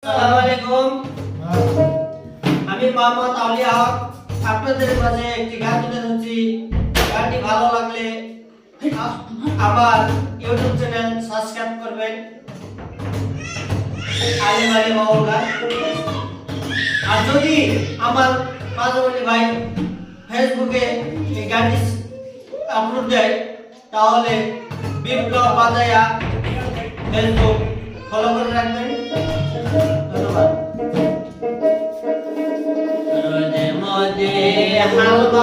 আসসালামু আলাইকুম। আমি মোহাম্মদ আউলিয়া হক আপনাদের মাঝে একটি গান তুলে ধরছি। গানটি ভালো লাগলে আমার ইউটিউব চ্যানেল সাবস্ক্রাইব করবেন, আলিম আলী বাউল গান। আর যদি আমার মাঝবলি ভাই ফেসবুকে এই গানটি আপলোড দেয় তাহলে বিপ্লব বাজায়া ফেসবুক ফলো করে রাখবেন। ধন্যবাদ। রোদে মদে হালকা